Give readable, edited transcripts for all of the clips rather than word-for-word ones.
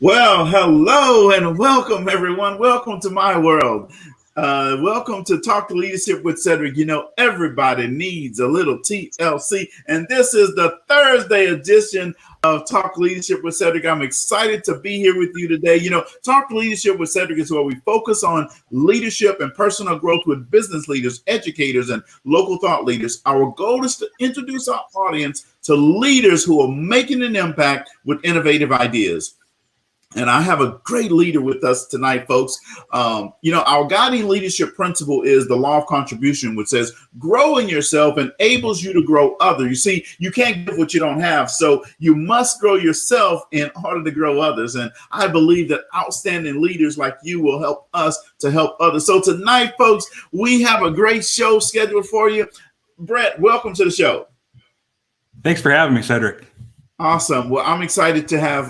Well, hello and welcome, everyone. Welcome to my world. Welcome to Talk to Leadership with Cedric. You know, everybody needs a little TLC, and this is the Thursday edition of Talk Leadership with Cedric. I'm excited to be here with you today. You know, Talk Leadership with Cedric is where we focus on leadership and personal growth with business leaders, educators, and local thought leaders. Our goal is to introduce our audience to leaders who are making an impact with innovative ideas. And I have a great leader with us tonight, folks. Our guiding leadership principle is the law of contribution, which says growing yourself enables you to grow others. You see, you can't give what you don't have. So you must grow yourself in order to grow others. And I believe that outstanding leaders like you will help us to help others. So tonight, folks, we have a great show scheduled for you. Brett, welcome to the show. Thanks for having me, Cedric. Awesome. Well, I'm excited to have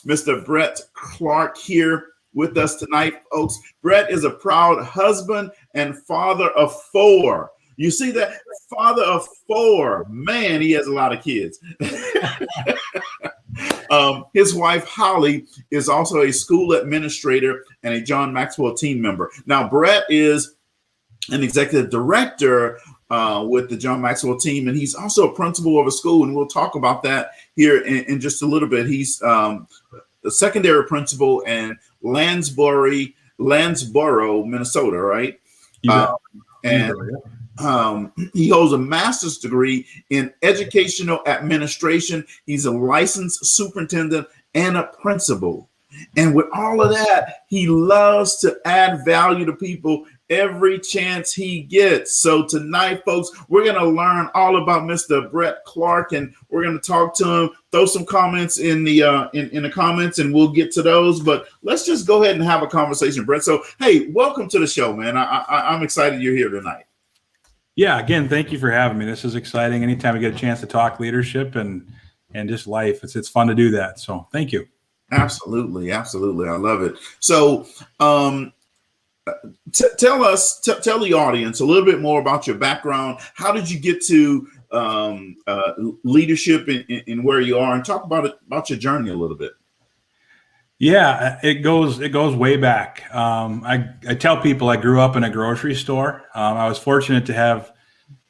Mr. Brett Clarke here with us tonight, folks. Brett is a proud husband and father of four. You see that? Father of four. Man, he has a lot of kids. His wife, Holly, is also a school administrator and a John Maxwell team member. Now, Brett is an executive director with the John Maxwell team, and he's also a principal of a school, and we'll talk about that here in just a little bit. He's the secondary principal in Lansboro, Minnesota, right? He holds a master's degree in educational administration. He's a licensed superintendent and a principal. And with all of that, he loves to add value to people every chance he gets. So tonight, folks, we're going to learn all about Mr. Brett Clarke, and we're going to talk to him. Throw some comments in the comments, and we'll get to those. But let's just go ahead and have a conversation, Brett. So, hey, welcome to the show, man. I'm excited you're here tonight. Yeah, again, thank you for having me. This is exciting. Anytime we get a chance to talk leadership and just life, it's fun to do that. So, thank you. Absolutely. I love it. So, tell the audience a little bit more about your background. How did you get to leadership in where you are, and talk about your journey a little bit? Yeah, it goes way back. I tell people I grew up in a grocery store. I was fortunate to have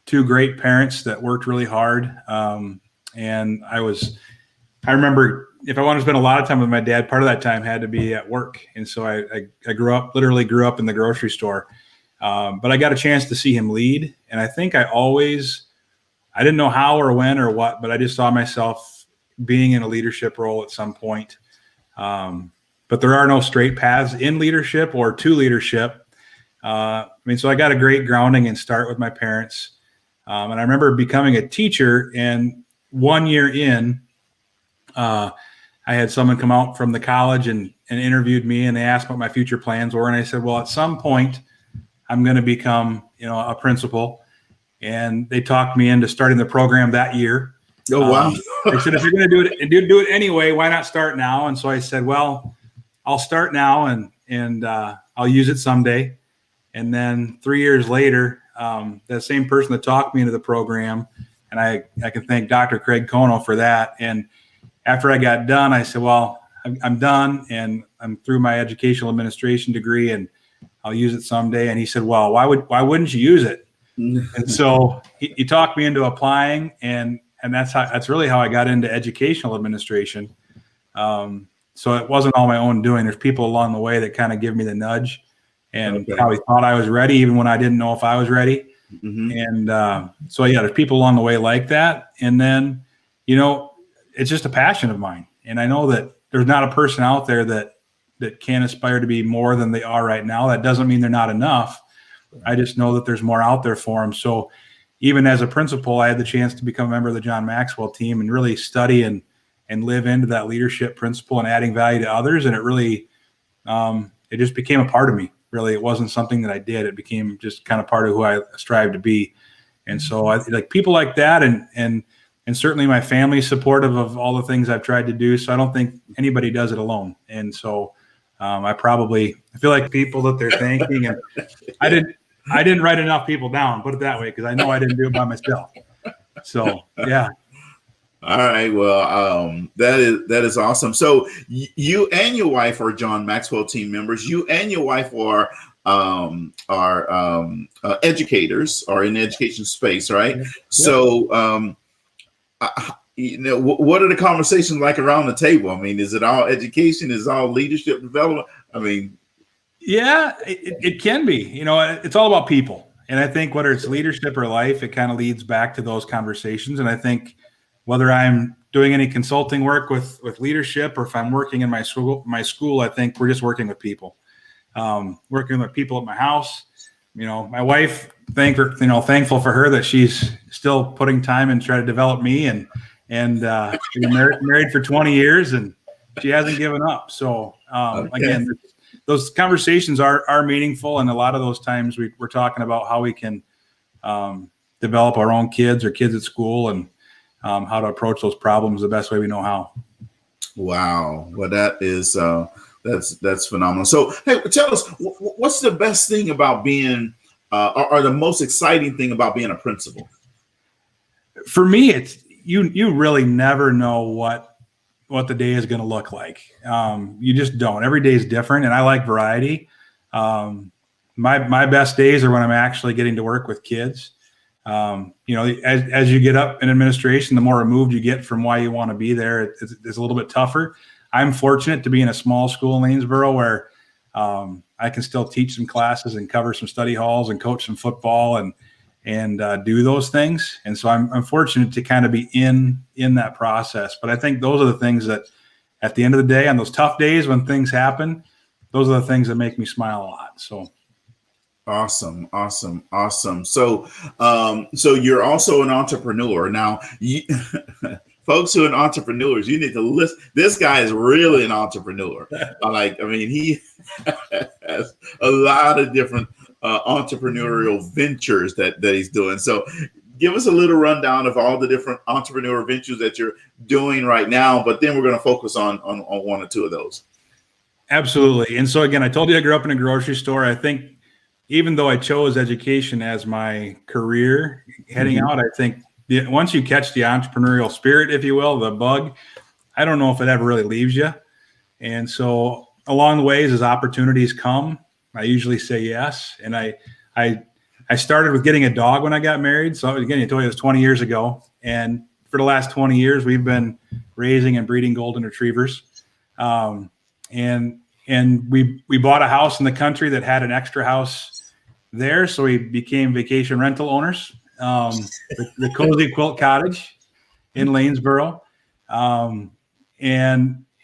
two great parents that worked really hard, and I remember, if I wanted to spend a lot of time with my dad, part of that time had to be at work. And so I literally grew up in the grocery store. But I got a chance to see him lead. And I think I didn't know how or when or what, but I just saw myself being in a leadership role at some point. But there are no straight paths in leadership or to leadership. So I got a great grounding and start with my parents. And I remember becoming a teacher, and 1 year in, I had someone come out from the college and interviewed me, and they asked what my future plans were. And I said, well, at some point I'm going to become, a principal. And they talked me into starting the program that year. Oh, wow. They said, if you're going to do it and do it anyway, why not start now? And so I said, well, I'll start now and I'll use it someday. And then 3 years later, that same person that talked me into the program, and I can thank Dr. Craig Kono for that. And after I got done, I said, well, I'm done, and I'm through my educational administration degree, and I'll use it someday. And he said, well, why wouldn't you use it? And so he talked me into applying, and that's really how I got into educational administration. So it wasn't all my own doing. There's people along the way that kind of give me the nudge, and probably thought I was ready, even when I didn't know if I was ready. Mm-hmm. And so, yeah, there's people along the way like that. And then, it's just a passion of mine. And I know that there's not a person out there that can aspire to be more than they are right now. That doesn't mean they're not enough. I just know that there's more out there for them. So even as a principal, I had the chance to become a member of the John Maxwell team and really study and live into that leadership principle and adding value to others. And it really, it just became a part of me. Really, it wasn't something that I did. It became just kind of part of who I strive to be. And so I like people like that, and certainly my family is supportive of all the things I've tried to do. So I don't think anybody does it alone. And so I feel like people that they're thanking, and I didn't write enough people down, put it that way, because I know I didn't do it by myself. So, yeah. All right. Well, that is awesome. So you and your wife are John Maxwell team members. You and your wife are educators, or in the education space, right? Yep. So, what are the conversations like around the table? I mean, is it all education? Is it all leadership development? I mean, yeah, it can be. It's all about people. And I think whether it's leadership or life, it kind of leads back to those conversations. And I think whether I'm doing any consulting work with leadership, or if I'm working in my school, I think we're just working with people, working with people at my house. My wife, thankful for her that she's still putting time and try to develop me, and we've been married for 20 years, and she hasn't given up. So again, those conversations are meaningful, and a lot of those times we're talking about how we can develop our own kids or kids at school, and how to approach those problems the best way we know how. Wow. Well, that is that's phenomenal. So, hey, tell us, what's the best thing about being, or the most exciting thing about being a principal? For me, it's you really never know what the day is going to look like. You just don't. Every day is different, and I like variety. My best days are when I'm actually getting to work with kids. As you get up in administration, the more removed you get from why you want to be there, it's a little bit tougher. I'm fortunate to be in a small school in Lanesboro where I can still teach some classes and cover some study halls and coach some football and do those things. And so I'm fortunate to kind of be in that process. But I think those are the things that at the end of the day, on those tough days when things happen, those are the things that make me smile a lot. So. Awesome. So, so you're also an entrepreneur. Now, folks who are entrepreneurs, you need to listen. This guy is really an entrepreneur. He has a lot of different entrepreneurial ventures that he's doing. So give us a little rundown of all the different entrepreneurial ventures that you're doing right now, but then we're going to focus on one or two of those. Absolutely. And so again, I told you I grew up in a grocery store. I think even though I chose education as my career heading out, I think once you catch the entrepreneurial spirit, if you will, the bug, I don't know if it ever really leaves you. And so along the ways, as opportunities come, I usually say yes. And I started with getting a dog when I got married. So again, I told you it was 20 years ago. And for the last 20 years, we've been raising and breeding golden retrievers. And we bought a house in the country that had an extra house there, so we became vacation rental owners. The Cozy Quilt Cottage in Lanesboro, and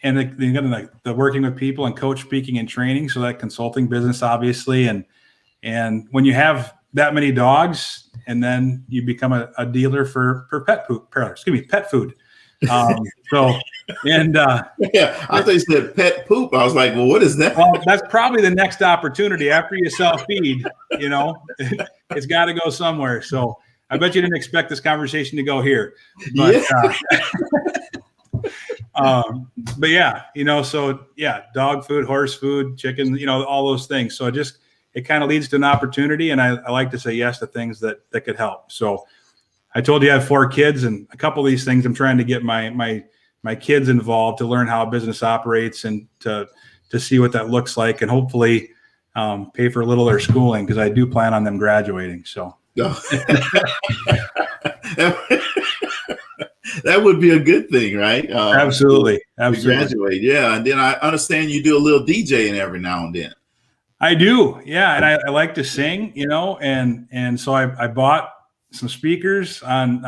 the working with people and coach speaking and training. So that consulting business, obviously, and when you have that many dogs, and then you become a dealer for pet food. Yeah, I thought you said pet poop. I was like, well, what is that? Well, that's probably the next opportunity after you self-feed. It's got to go somewhere. So I bet you didn't expect this conversation to go here. But, but yeah, dog food, horse food, chicken, all those things. So it kind of leads to an opportunity, and I like to say yes to things that could help. So I told you I have 4 kids, and a couple of these things I'm trying to get my kids involved to learn how a business operates and to see what that looks like, and hopefully pay for a little of their schooling, because I do plan on them graduating. So that would be a good thing, right? Absolutely. Graduate. Yeah. And then I understand you do a little DJing every now and then. I do. Yeah. And I like to sing, and so I bought some speakers on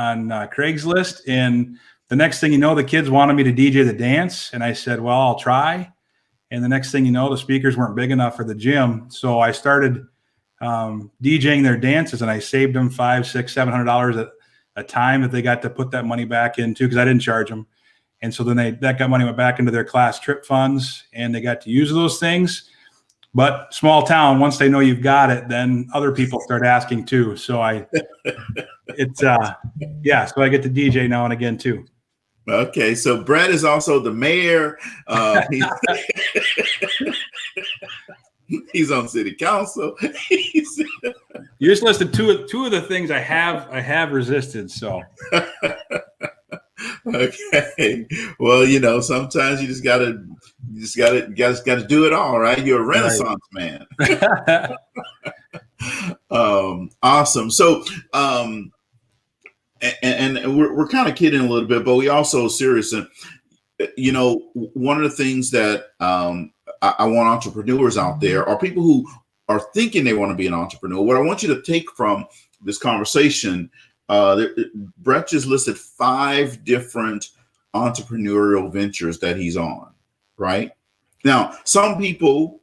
Craigslist, and the next thing you know, the kids wanted me to DJ the dance, and I said, well, I'll try. And the next thing you know, the speakers weren't big enough for the gym, so I started DJing their dances, and I saved them $500, $600, $700 a time that they got to put that money back into, because I didn't charge them. And so then that money went back into their class trip funds, and they got to use those things. But small town, once they know you've got it, then other people start asking too. So so I get to DJ now and again too. Okay, so Brett is also the mayor. He's on city council. You just listed two of the things I have resisted. So Okay. Well, sometimes you just gotta do it all, right? You're a Right. Renaissance man. Awesome. So, and we're kind of kidding a little bit, but we also serious. And one of the things that I want entrepreneurs out there, or people who are thinking they want to be an entrepreneur, what I want you to take from this conversation, Brett just listed 5 different entrepreneurial ventures that he's on. Right now, some people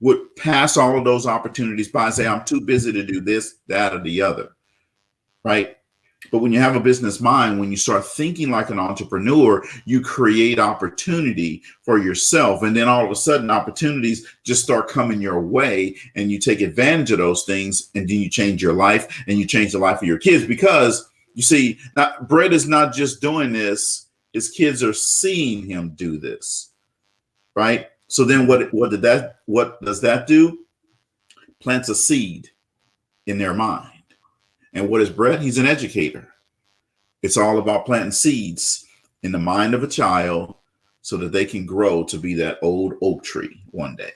would pass all of those opportunities by and say, I'm too busy to do this, that, or the other. Right. But when you have a business mind, when you start thinking like an entrepreneur, you create opportunity for yourself. And then all of a sudden, opportunities just start coming your way, and you take advantage of those things. And then you change your life, and you change the life of your kids, because you see, Brett is not just doing this. His kids are seeing him do this. Right. So then what does that do? Plants a seed in their mind. And what is Brett? He's an educator. It's all about planting seeds in the mind of a child so that they can grow to be that old oak tree one day.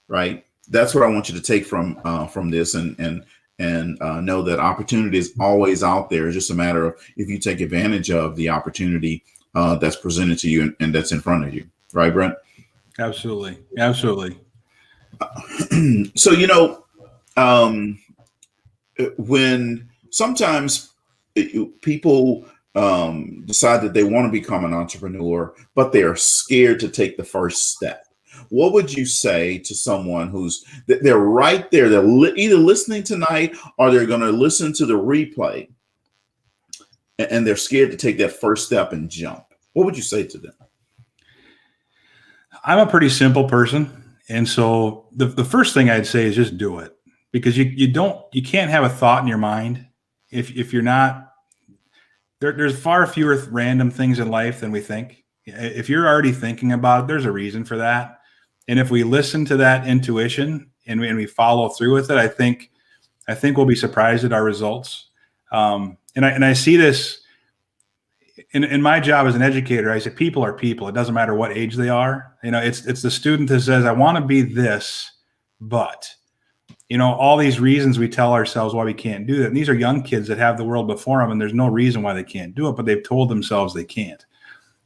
Right? That's what I want you to take from this, and know that opportunity is always out there. It's just a matter of if you take advantage of the opportunity that's presented to you and that's in front of you. Right, Brent? Absolutely. Absolutely. So, when sometimes people decide that they want to become an entrepreneur, but they are scared to take the first step, what would you say to someone they're right there, they're either listening tonight or they're going to listen to the replay, and they're scared to take that first step and jump? What would you say to them? I'm a pretty simple person. And so the first thing I'd say is just do it, because you can't have a thought in your mind if you're not there. There's far fewer random things in life than we think. If you're already thinking about it, there's a reason for that. And if we listen to that intuition and we follow through with it, I think we'll be surprised at our results. And I see this in my job as an educator. I say people are people. It doesn't matter what age they are. It's the student that says, I want to be this, but all these reasons we tell ourselves why we can't do that. And these are young kids that have the world before them, and there's no reason why they can't do it, but they've told themselves they can't.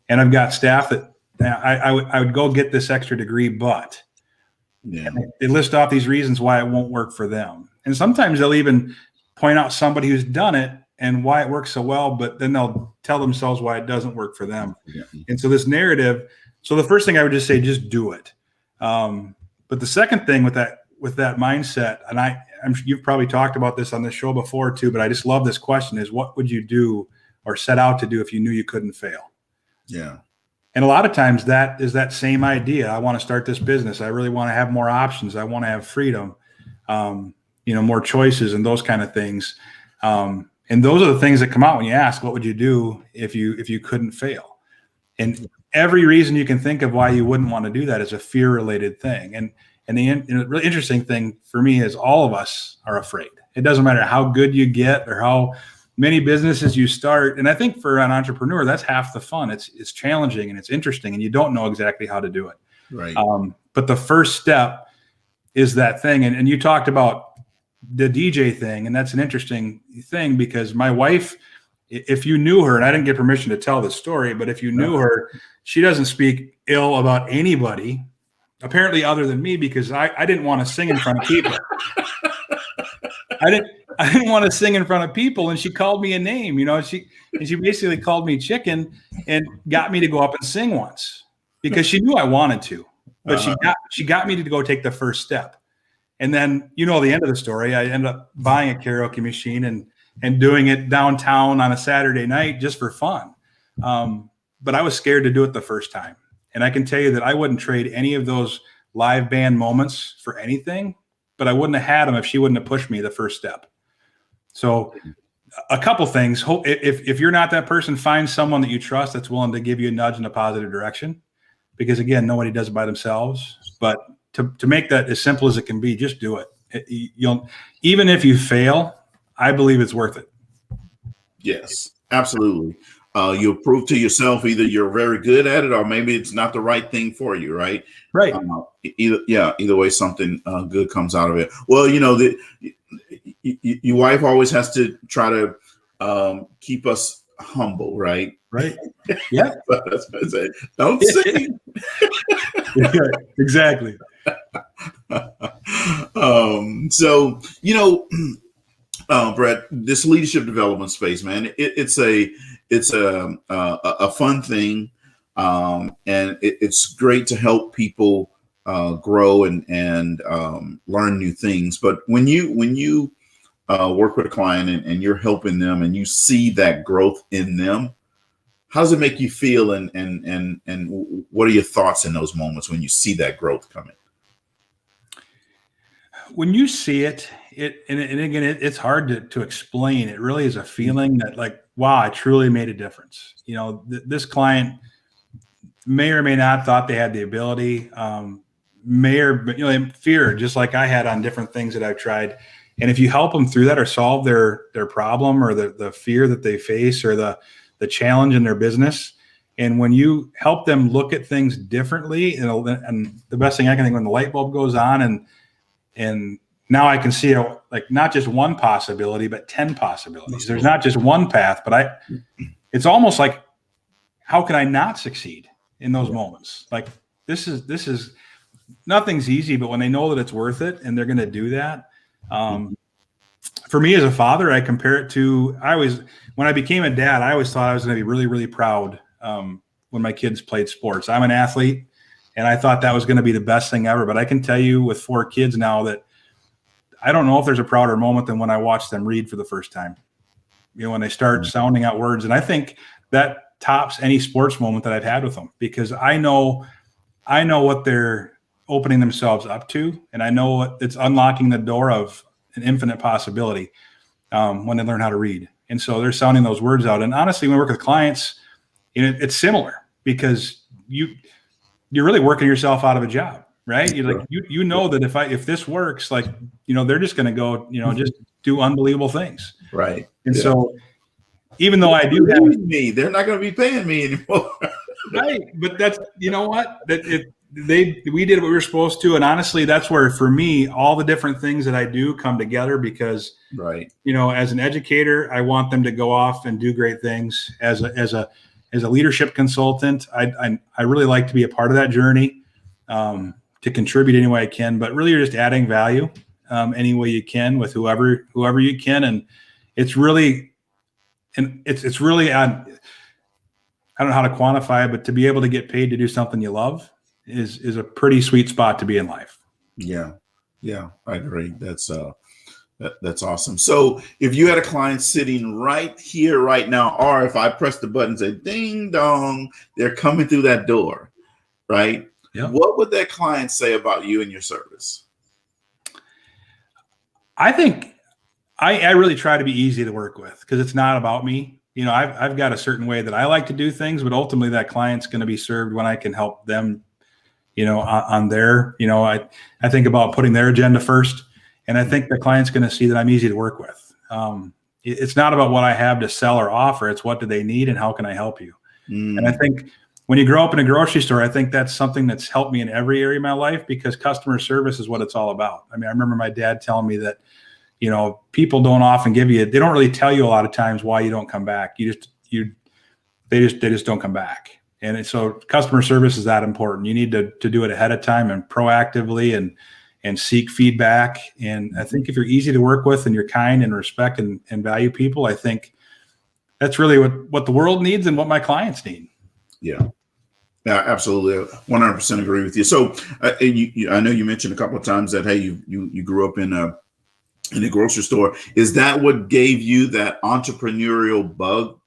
And I've got staff that I would go get this extra degree, but they list off these reasons why it won't work for them. And sometimes they'll even point out somebody who's done it and why it works so well, but then they'll tell themselves why it doesn't work for them. Yeah. And so this narrative, so the first thing I would just say, just do it. But the second thing with that mindset, and you've probably talked about this on this show before too, but I just love this question, is what would you do or set out to do if you knew you couldn't fail? Yeah. And a lot of times that is that same idea. I want to start this business. I really want to have more options. I want to have freedom, more choices and those kind of things. And those are the things that come out when you ask, what would you do if you couldn't fail? And every reason you can think of why you wouldn't want to do that is a fear-related thing. And the really interesting thing for me is all of us are afraid. It doesn't matter how good you get or how many businesses you start. And I think for an entrepreneur, that's half the fun. It's challenging and it's interesting, and you don't know exactly how to do it. Right. But the first step is that thing. And you talked about the DJ thing, and that's an interesting thing, because my wife, if you knew her, and I didn't get permission to tell this story, but if you knew her, she doesn't speak ill about anybody, apparently, other than me, because I didn't want to sing in front of people. I didn't want to sing in front of people, and she called me a name, she basically called me chicken and got me to go up and sing once, because she knew I wanted to, but she got me to go take the first step. And then, the end of the story, I ended up buying a karaoke machine and doing it downtown on a Saturday night just for fun. But I was scared to do it the first time. And I can tell you that I wouldn't trade any of those live band moments for anything, but I wouldn't have had them if she wouldn't have pushed me the first step. So a couple things. If you're not that person, find someone that you trust that's willing to give you a nudge in a positive direction, because again, nobody does it by themselves. But to make that as simple as it can be, just do it. Even if you fail, I believe it's worth it. Yes, absolutely. you'll prove to yourself either you're very good at it or maybe it's not the right thing for you, right? Right. Either way, something good comes out of it. Well, your wife always has to try to keep us humble, right? Right. Yeah. That's what I say. Don't sing. Yeah, exactly. So, Brett, this leadership development space, man, it's a fun thing, and it's great to help people grow and learn new things. But when you work with a client and you're helping them and you see that growth in them, how does it make you feel? And what are your thoughts in those moments when you see that growth coming? When you see it, and again, it's hard to explain. It really is a feeling that, like, wow, I truly made a difference. This client may or may not thought they had the ability, fear, just like I had on different things that I've tried. And if you help them through that or solve their problem or the fear that they face or the challenge in their business, and when you help them look at things differently, and the best thing I can think, when the light bulb goes on and now I can see like not just one possibility, but 10 possibilities. There's not just one path, but it's almost like, how can I not succeed in those moments? Like this is nothing's easy, but when they know that it's worth it and they're going to do that. For me as a father, I compare it to, when I became a dad, I always thought I was going to be really, really proud when my kids played sports. I'm an athlete and I thought that was going to be the best thing ever. But I can tell you with 4 kids now that I don't know if there's a prouder moment than when I watch them read for the first time, when they start sounding out words. And I think that tops any sports moment that I've had with them, because I know what they're opening themselves up to. And I know it's unlocking the door of an infinite possibility when they learn how to read. And so they're sounding those words out. And honestly, when we work with clients, it's similar, because you're really working yourself out of a job, right? You're like, you know that if this works, like, they're just going to go, just do unbelievable things. Right. And so even though I do have me, they're not going to be paying me anymore. Right. But that's, what, we did what we were supposed to. And honestly, that's where, for me, all the different things that I do come together, because, right. As an educator, I want them to go off and do great things. As a leadership consultant, I really like to be a part of that journey, to contribute any way I can, but really you're just adding value, any way you can with whoever you can. And it's really on, I don't know how to quantify it, but to be able to get paid to do something you love is a pretty sweet spot to be in life. Yeah. Yeah, I agree. That's awesome. So if you had a client sitting right here, right now, or if I press the button and say, ding dong, they're coming through that door, right? Yeah. What would that client say about you and your service? I think I really try to be easy to work with, because it's not about me. I've got a certain way that I like to do things, but ultimately that client's going to be served when I can help them, on their, I think about putting their agenda first. And I think the client's going to see that I'm easy to work with. It's not about what I have to sell or offer. It's what do they need and how can I help you? And I think when you grow up in a grocery store, I think that's something that's helped me in every area of my life, because customer service is what it's all about. I mean, I remember my dad telling me that, people don't often they don't really tell you a lot of times why you don't come back. They just don't come back. And so customer service is that important. You need to do it ahead of time and proactively and seek feedback. And I think if you're easy to work with and you're kind and respect and value people, I think that's really what the world needs and what my clients need. Yeah. Yeah, absolutely. 100% agree with you. So I know you mentioned a couple of times that, hey, you grew up in a grocery store. Is that what gave you that entrepreneurial bug?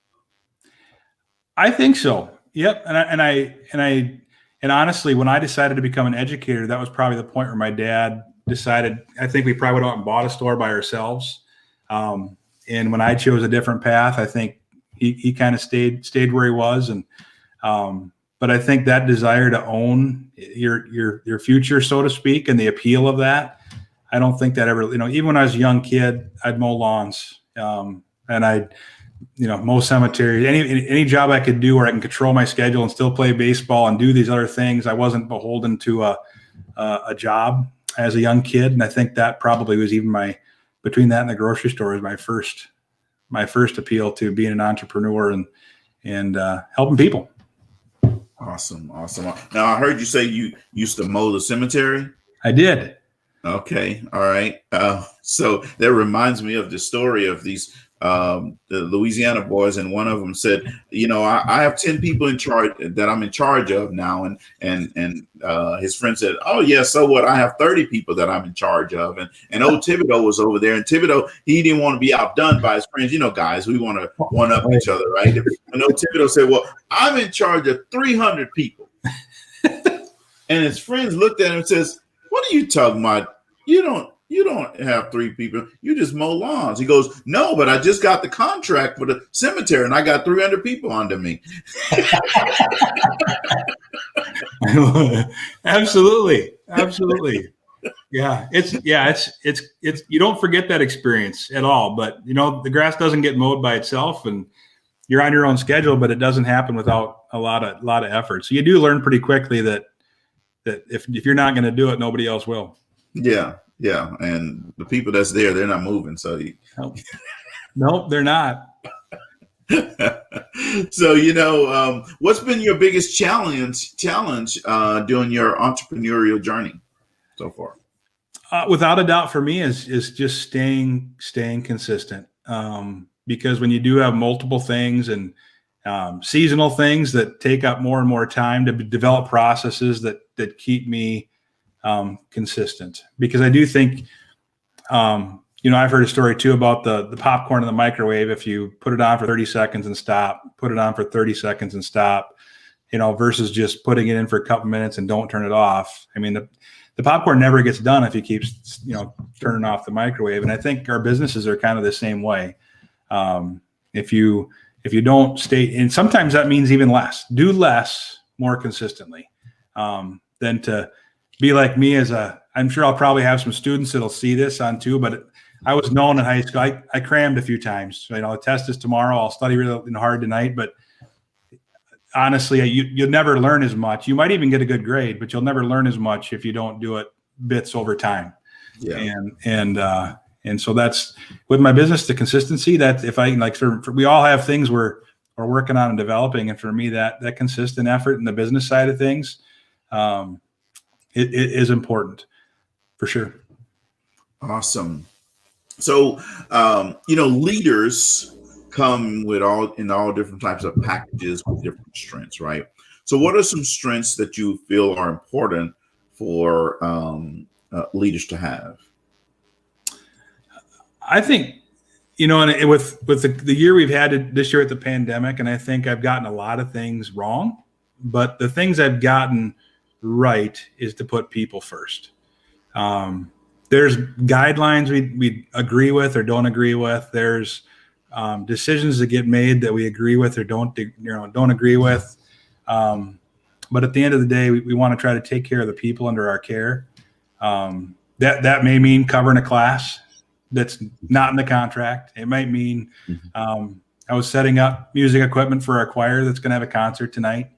I think so. Yep. And honestly, when I decided to become an educator, that was probably the point where my dad decided, I think we probably went out and bought a store by ourselves. And when I chose a different path, I think he kind of stayed where he was. And, but I think that desire to own your future, so to speak, and the appeal of that, I don't think that ever, even when I was a young kid, I'd mow lawns, and most cemeteries, any job I could do where I can control my schedule and still play baseball and do these other things. I wasn't beholden to a job as a young kid. And I think that probably was even between that and the grocery store is my first appeal to being an entrepreneur and helping people. Awesome. Now I heard you say you used to mow the cemetery. I did. Okay. All right. So that reminds me of the story of these the Louisiana boys, and one of them said, I have 10 people in charge that I'm in charge of now, and his friend said, oh yeah, so what? I have 30 people that I'm in charge of, and old Thibodeau was over there, and Thibodeau, he didn't want to be outdone by his friends. Guys, we want to one up each other, right? And old Thibodeau said, well, I'm in charge of 300 people, and his friends looked at him and says, what are you talking about? You don't have 3 people. You just mow lawns. He goes, no, but I just got the contract for the cemetery and I got 300 people under me. Absolutely. Yeah. It's you don't forget that experience at all, but the grass doesn't get mowed by itself, and you're on your own schedule, but it doesn't happen without a lot of effort. So you do learn pretty quickly that if you're not going to do it, nobody else will. Yeah, and the people that's there, they're not moving. So nope, they're not. So what's been your biggest challenge during your entrepreneurial journey so far? Without a doubt, for me, is just staying consistent. Because when you do have multiple things and seasonal things that take up more and more time to develop processes that keep me consistent, because I do think, I've heard a story too about the popcorn in the microwave. If you put it on for 30 seconds and stop, put it on for 30 seconds and stop, versus just putting it in for a couple minutes and don't turn it off. I mean, the popcorn never gets done if you keep, turning off the microwave. And I think our businesses are kind of the same way. If you don't stay, and sometimes that means even less, do less more consistently, than to be like me I'm sure I'll probably have some students that'll see this on too, but I was known in high school. I crammed a few times. The test is tomorrow. I'll study really hard tonight, but honestly, you'll never learn as much. You might even get a good grade, but you'll never learn as much if you don't do it bits over time. Yeah. And so that's with my business, the consistency, that if I can, we all have things we're working on and developing. And for me, that consistent effort in the business side of things, it is important for sure. Awesome. So, leaders come in all different types of packages with different strengths, right? So what are some strengths that you feel are important for leaders to have? I think, and with the year we've had this year with the pandemic, and I think I've gotten a lot of things wrong, but the things I've gotten right is to put people first. There's guidelines we agree with or don't agree with. There's decisions that get made that we agree with or don't agree with. But at the end of the day, we want to try to take care of the people under our care. That may mean covering a class that's not in the contract. It might mean I was setting up music equipment for our choir that's going to have a concert tonight.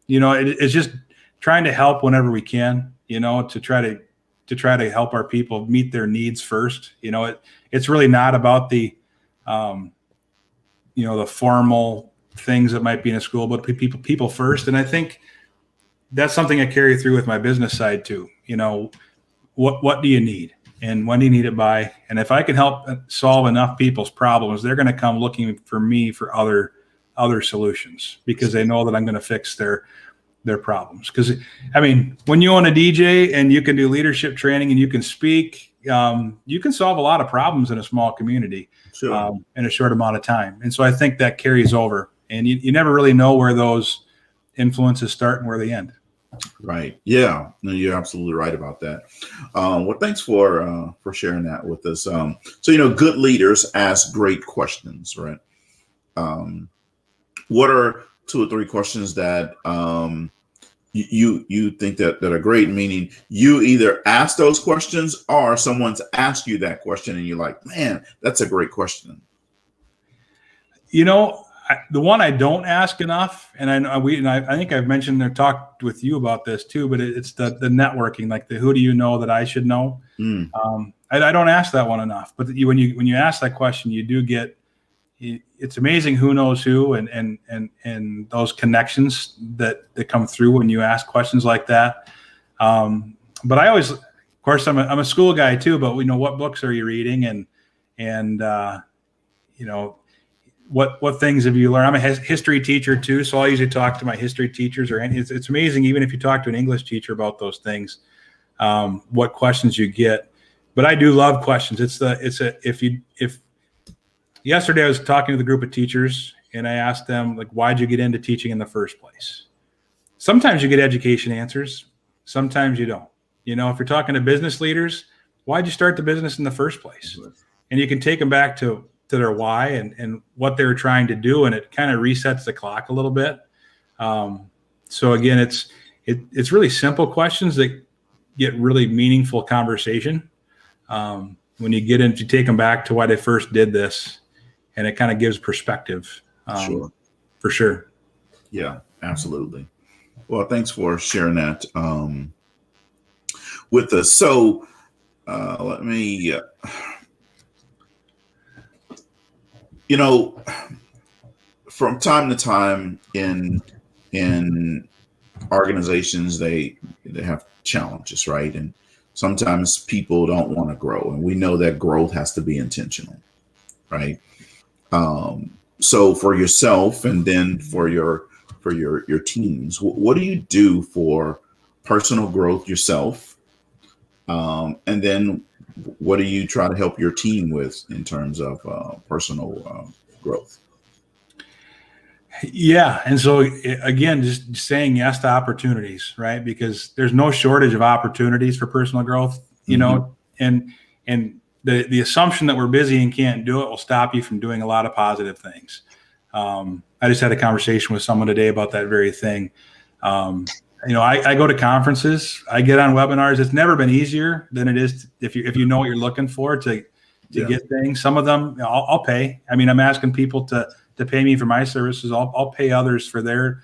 It's just trying to help whenever we can, to try to help our people meet their needs first. It's really not about the formal things that might be in a school, but people first. And I think that's something I carry through with my business side too. What do you need and when do you need it by? And if I can help solve enough people's problems, they're going to come looking for me for other solutions, because they know that I'm going to fix their problems. Because when you own a DJ and you can do leadership training and you can speak, you can solve a lot of problems in a small community. Sure. In a short amount of time. And so I think that carries over, and you never really know where those influences start and where they end. Right. Yeah. No, you're absolutely right about that. Well, thanks for sharing that with us. So, good leaders ask great questions, right? What are 2 or 3 questions that you think that are great, meaning you either ask those questions or someone's asked you that question and you're like, man, that's a great question? The one I don't ask enough, and I think I've mentioned or talked with you about this too, but it's the networking, like the who do you know that I should know. I don't ask that one enough, but when you ask that question, you do get. It's amazing who knows who, and those connections that come through when you ask questions like that. But I always, of course, I'm a school guy too. But we know, what books are you reading, and what things have you learned? I'm a history teacher too, so I usually talk to my history teachers. It's amazing, even if you talk to an English teacher about those things, what questions you get. But I do love questions. Yesterday I was talking to the group of teachers, and I asked them, like, why'd you get into teaching in the first place? Sometimes you get education answers, sometimes you don't. If you're talking to business leaders, why'd you start the business in the first place? And you can take them back to their why and what they were trying to do, and it kind of resets the clock a little bit. So again, it's really simple questions that get really meaningful conversation when you take them back to why they first did this, and it kind of gives perspective. Sure. For sure. Yeah, absolutely. Well, thanks for sharing that with us. So let me from time to time in organizations, they have challenges, right? And sometimes people don't want to grow, and we know that growth has to be intentional, right? So for yourself, and then for your teams, what do you do for personal growth yourself? And then what do you try to help your team with in terms of personal growth? Yeah. And so again, just saying yes to opportunities, right? Because there's no shortage of opportunities for personal growth, and the assumption that we're busy and can't do it will stop you from doing a lot of positive things. I just had a conversation with someone today about that very thing. I go to conferences, I get on webinars. It's never been easier than it is if you know what you're looking for to get things. Some of them I'll pay. I mean, I'm asking people to pay me for my services. I'll pay others for their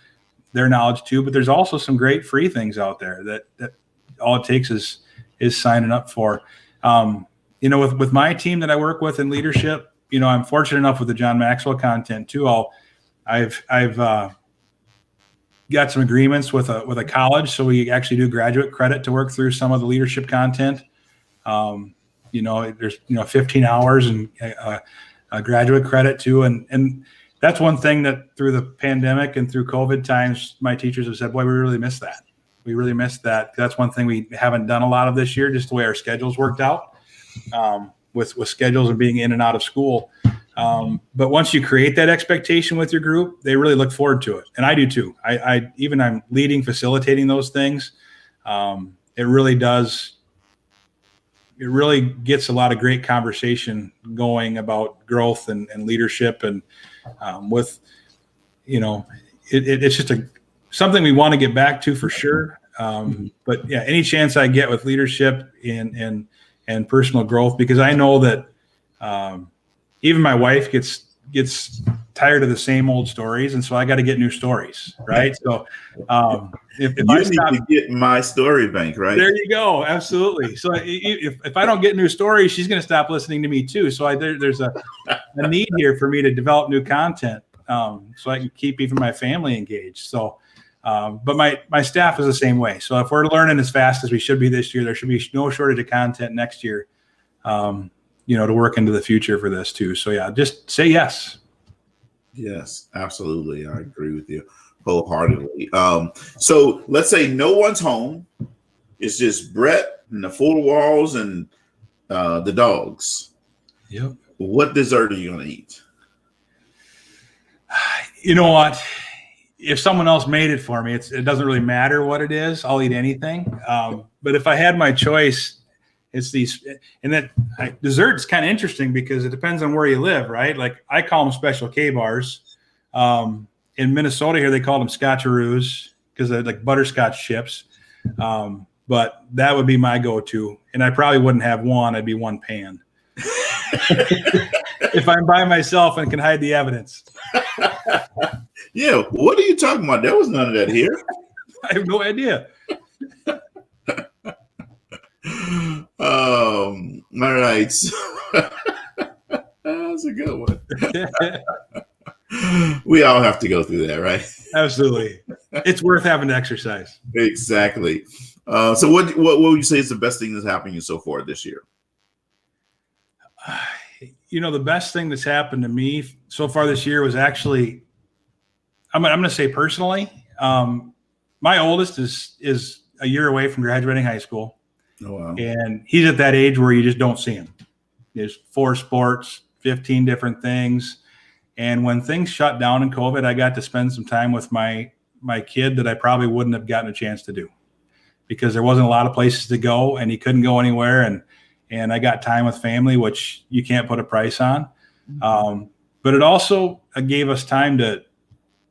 knowledge too. But there's also some great free things out there that all it takes is signing up for. With my team that I work with in leadership, I'm fortunate enough with the John Maxwell content too. I've got some agreements with a college, so we actually do graduate credit to work through some of the leadership content. There's 15 hours and a graduate credit too, and that's one thing that through the pandemic and through COVID times, my teachers have said, "Boy, we really missed that. We really missed that." That's one thing we haven't done a lot of this year, just the way our schedules worked out with schedules and being in and out of school. But once you create that expectation with your group, they really look forward to it. And I do too. I'm leading, facilitating those things. It really gets a lot of great conversation going about growth and leadership. And it's just something we want to get back to for sure. But yeah, any chance I get with leadership and personal growth, because I know that even my wife gets tired of the same old stories, and so I got to get new stories, right? So if you need to get my story bank, right? There you go, absolutely. So if I don't get new stories, she's going to stop listening to me too. So there's a need here for me to develop new content, so I can keep even my family engaged. So, but my staff is the same way. So if we're learning as fast as we should be this year, there should be no shortage of content next year. To work into the future for this too. So yeah, just say yes. Yes, absolutely. I agree with you wholeheartedly. So let's say no one's home. It's just Brett and the four walls and the dogs. Yep. What dessert are you going to eat? You know what? If someone else made it for me, it doesn't really matter what it is. I'll eat anything. But if I had my choice, it's these, and that dessert's kind of interesting because it depends on where you live, right? Like I call them special K bars. In Minnesota here, they call them scotcheroos because they're like butterscotch chips. But that would be my go-to, and I probably wouldn't have one. I'd be one pan. if I'm by myself and can hide the evidence. Yeah, what are you talking about? There was none of that here. I have no idea. All right. That's a good one. We all have to go through that, right? Absolutely. It's worth having to exercise. Exactly. So what would you say is the best thing that's happened to you so far this year? The best thing that's happened to me so far this year was actually, I'm going to say personally, my oldest is a year away from graduating high school. Oh, wow. And he's at that age where you just don't see him. There's 4 sports, 15 different things. And when things shut down in COVID, I got to spend some time with my kid that I probably wouldn't have gotten a chance to do because there wasn't a lot of places to go and he couldn't go anywhere. And I got time with family, which you can't put a price on. But it also gave us time to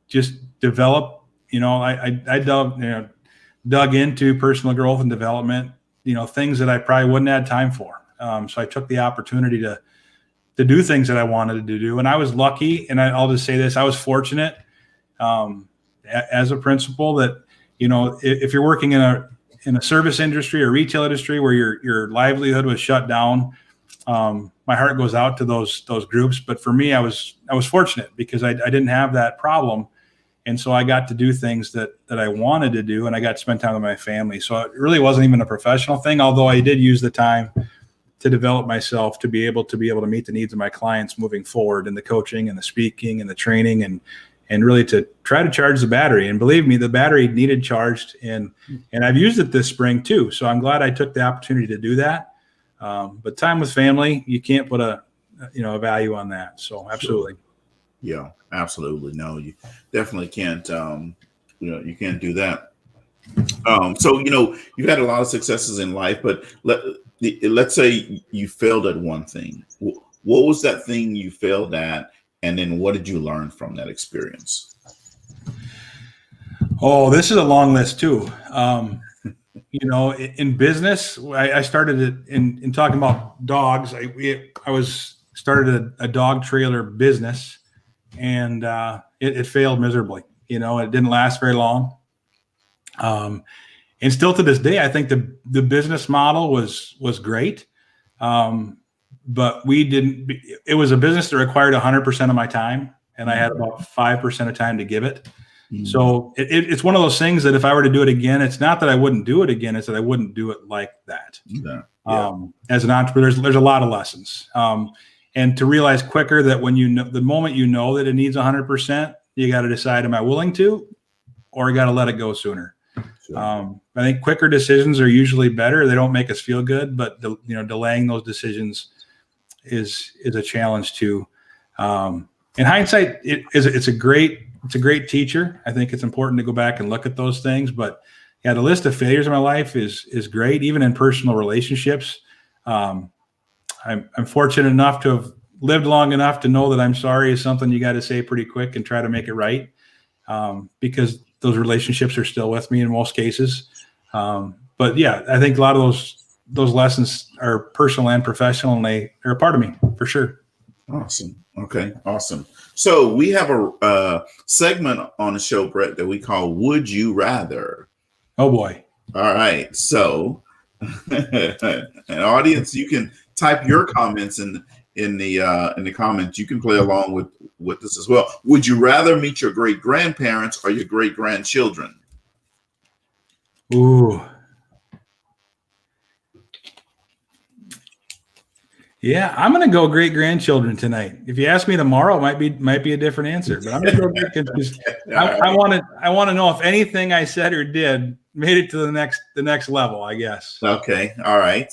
just develop, I dug into personal growth and development, things that I probably wouldn't have had time for. So I took the opportunity to do things that I wanted to do. And I was lucky, and I'll just say this, I was fortunate as a principal that, if you're working in a service industry or retail industry where your livelihood was shut down, my heart goes out to those groups. But for me, I was fortunate because I didn't have that problem. And so I got to do things that I wanted to do, and I got to spend time with my family. So it really wasn't even a professional thing, although I did use the time to develop myself to be able to meet the needs of my clients moving forward in the coaching and the speaking and the training and really to try to charge the battery. And believe me, the battery needed charged, and I've used it this spring too. So I'm glad I took the opportunity to do that. But time with family, you can't put a value on that. So absolutely. Sure. Yeah, absolutely. No, you definitely can't, you can't do that. So, you've had a lot of successes in life, but let's say you failed at one thing. What was that thing you failed at? And then what did you learn from that experience? Oh, this is a long list too. In business, I started it in talking about dogs. I started a dog trailer business, and it failed miserably. It didn't last very long. And still to this day, I think the business model was great. But it was a business that required 100% of my time, and I had about 5% of time to give it. Mm-hmm. So it's one of those things that if I were to do it again, it's not that I wouldn't do it again, it's that I wouldn't do it like that. Yeah. As an entrepreneur, there's a lot of lessons. And to realize quicker that the moment that it needs 100%, you got to decide, am I willing to, or you got to let it go sooner. Sure. I think quicker decisions are usually better. They don't make us feel good, but delaying those decisions is a challenge too. In hindsight, it's a great teacher. I think it's important to go back and look at those things. But yeah, the list of failures in my life is great, even in personal relationships. I'm fortunate enough to have lived long enough to know that I'm sorry is something you got to say pretty quick and try to make it right, because those relationships are still with me in most cases. But yeah, I think a lot of those lessons are personal and professional, and they're a part of me for sure. Awesome. Okay. Awesome. So we have a segment on the show, Brett, that we call "Would You Rather." Oh boy. All right. So, an audience, you can type your comments in the comments. You can play along with this as well. Would you rather meet your great grandparents or your great grandchildren? Ooh. Yeah, I'm going to go great grandchildren tonight. If you ask me tomorrow, it might be a different answer. But I'm going to go great because I want to know if anything I said or did made it to the next level, I guess. Okay. All right.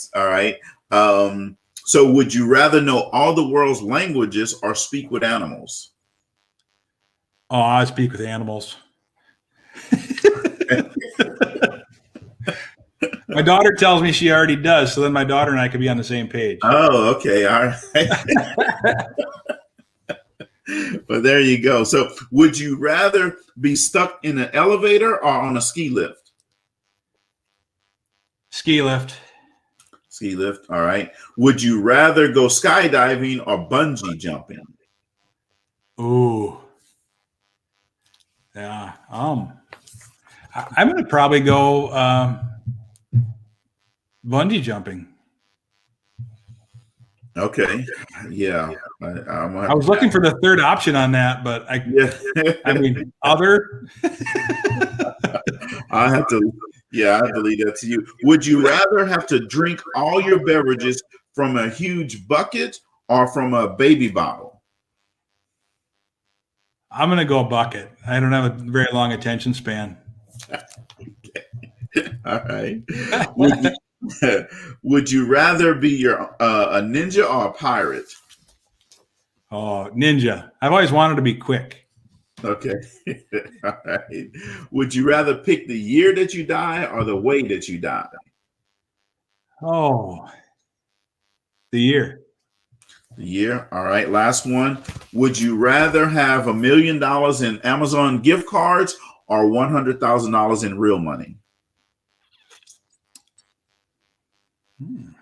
So would you rather know all the world's languages or speak with animals? Oh, I speak with animals. My daughter tells me she already does, so then my daughter and I could be on the same page. Oh, okay. All right. Well, there you go. So would you rather be stuck in an elevator or on a ski lift? Ski lift. Ski lift. All right. Would you rather go skydiving or bungee jumping? Ooh, yeah. I'm going to probably go bungee jumping. Okay. Yeah. I was looking for the third option on that, but yeah. I mean, other. I have to. Yeah, I have to leave that to you. Would you rather have to drink all your beverages from a huge bucket or from a baby bottle? I'm going to go bucket. I don't have a very long attention span. All right. Would you rather be a ninja or a pirate? Oh, ninja. I've always wanted to be quick. Okay. All right. Would you rather pick the year that you die or the way that you die? Oh, the year. The year. All right. Last one. Would you rather have $1 million in Amazon gift cards or $100,000 in real money? I'm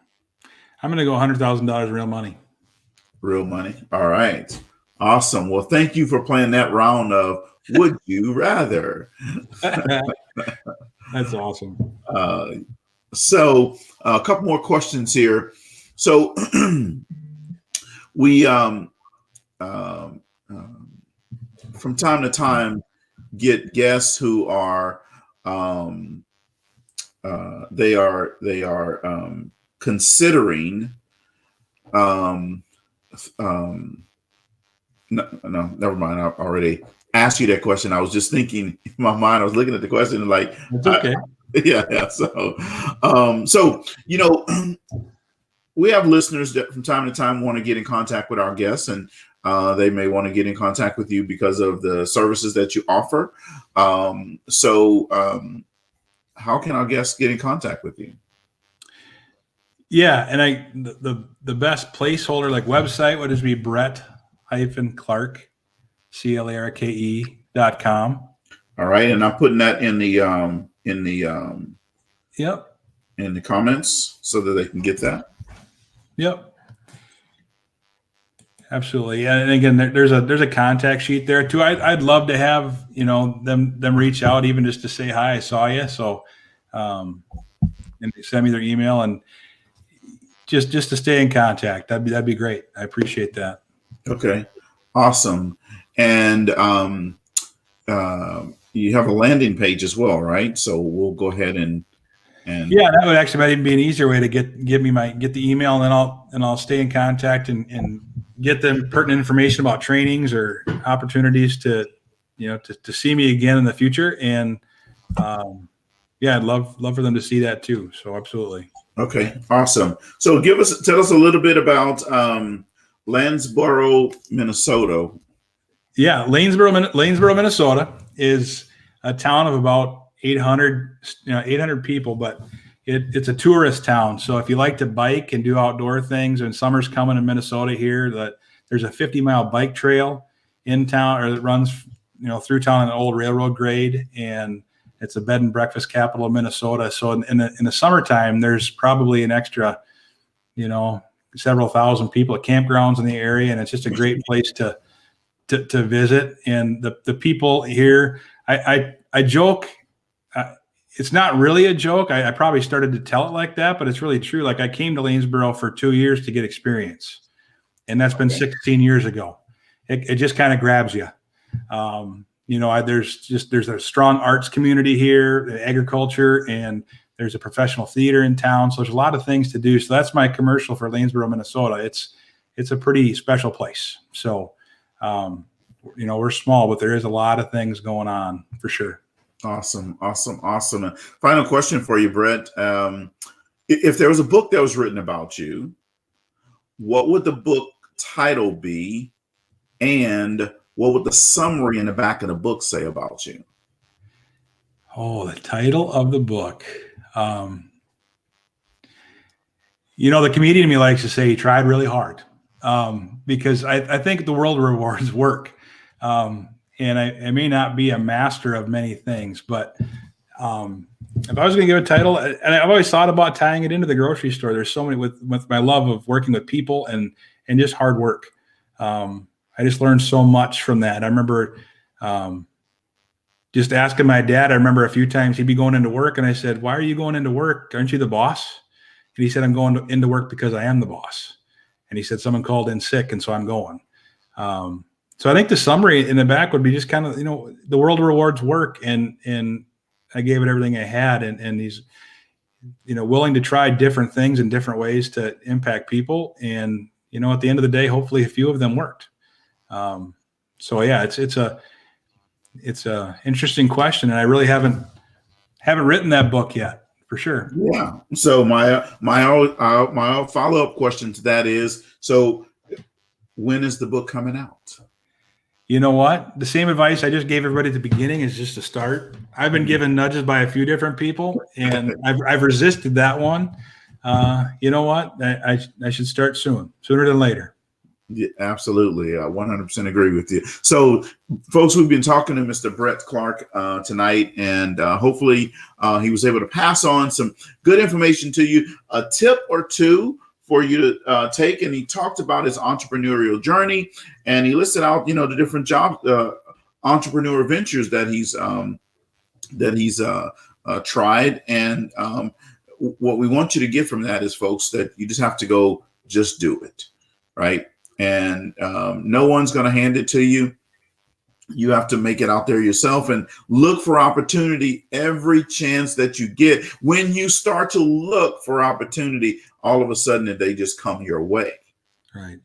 going to go $100,000 real money. Real money. All right. Awesome. Well, thank you for playing that round of Would You Rather. That's awesome. So a couple more questions here. So we from time to time get guests who are they are considering no, never mind. I already asked you that question. I was just thinking in my mind, I was looking at the question and like, it's okay. Yeah. So, we have listeners that from time to time want to get in contact with our guests, and they may want to get in contact with you because of the services that you offer. How can our guests get in contact with you? Yeah, and the best placeholder, like website, would just be Brett-Clarke, CLARKE.com. All right, and I'm putting that in the Yep. in the comments so that they can get that. Yep. Absolutely. And again, there's a contact sheet there too. I'd love to have, them reach out even just to say, hi, I saw you. So, and send me their email and just to stay in contact. That'd be great. I appreciate that. Okay. Awesome. And, you have a landing page as well, right? So we'll go ahead and yeah, that would actually might even be an easier way to get the email, and then I'll stay in contact and get them pertinent information about trainings or opportunities to see me again in the future. And I'd love for them to see that too. So absolutely. Okay, awesome. So tell us a little bit about Lanesboro, Minnesota. Yeah, Lanesboro, Minnesota is a town of about 800 people, but it's a tourist town. So if you like to bike and do outdoor things, and summer's coming in Minnesota here, there's a 50-mile bike trail in town, or that runs through town on an old railroad grade, and it's a bed and breakfast capital of Minnesota. So in the summertime, there's probably an extra, several thousand people at campgrounds in the area, and it's just a great place to visit. And the people here, I joke. It's not really a joke. I probably started to tell it like that, but it's really true. Like, I came to Lanesboro for 2 years to get experience, and that's been 16 years ago. It just kind of grabs you. There's a strong arts community here, agriculture, and there's a professional theater in town. So there's a lot of things to do. So that's my commercial for Lanesboro, Minnesota. It's a pretty special place. So, we're small, but there is a lot of things going on for sure. Awesome. And final question for you, Brett. If there was a book that was written about you, what would the book title be? And what would the summary in the back of the book say about you? Oh, the title of the book. The comedian in me likes to say he tried really hard, because I think the world rewards work. And I may not be a master of many things, but If I was going to give a title, and I've always thought about tying it into the grocery store. There's so many with my love of working with people and just hard work. I just learned so much from that. I remember just asking my dad. I remember a few times he'd be going into work, and I said, "Why are you going into work? Aren't you the boss?" And he said, "I'm going into work because I am the boss." And he said, "Someone called in sick, and so I'm going." So I think the summary in the back would be just kind of, the world rewards work, and I gave it everything I had, and he's, willing to try different things in different ways to impact people. And, at the end of the day, hopefully a few of them worked. So yeah, it's a interesting question. And I really haven't written that book yet, for sure. Yeah. So my follow-up question to that is, so when is the book coming out? You know what? The same advice I just gave everybody at the beginning is just to start. I've been given nudges by a few different people, and I've resisted that one. You know what? I should start sooner than later. Yeah, absolutely. I 100% agree with you. So, folks, we've been talking to Mr. Brett Clarke tonight, and hopefully he was able to pass on some good information to you, a tip or two for you to take. And he talked about his entrepreneurial journey, and he listed out, the different entrepreneur ventures that he's tried. And what we want you to get from that is, folks, that you just have to just do it, right? And no one's going to hand it to you. You have to make it out there yourself and look for opportunity every chance that you get. When you start to look for opportunity, all of a sudden they just come your way. Right.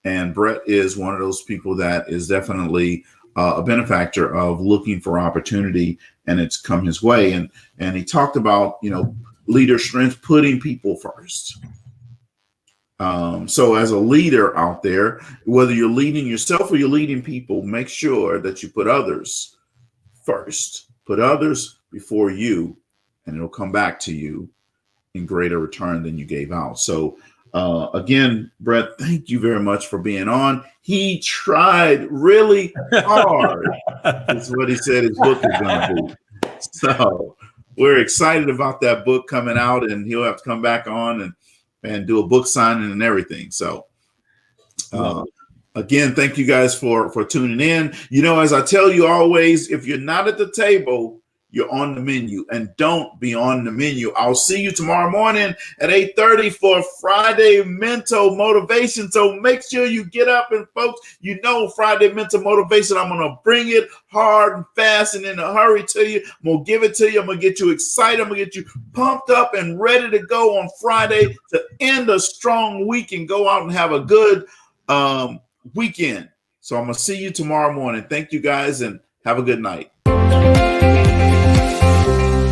And Brett is one of those people that is definitely a benefactor of looking for opportunity, and it's come his way. And he talked about, leader strength, putting people first. So as a leader out there, whether you're leading yourself or you're leading people, make sure that you put others first, put others before you, and it'll come back to you in greater return than you gave out. So again, Brett, thank you very much for being on. He tried really hard. That's what he said his book is going to be. So we're excited about that book coming out, and he'll have to come back on and do a book signing and everything. So again, thank you guys for tuning in. As I tell you always, if you're not at the table, you're on the menu, and don't be on the menu. I'll see you tomorrow morning at 8:30 for Friday Mental Motivation. So make sure you get up, and folks, Friday Mental Motivation, I'm going to bring it hard and fast and in a hurry to you. I'm going to give it to you. I'm going to get you excited. I'm going to get you pumped up and ready to go on Friday to end a strong week and go out and have a good weekend. So I'm going to see you tomorrow morning. Thank you guys, and have a good night.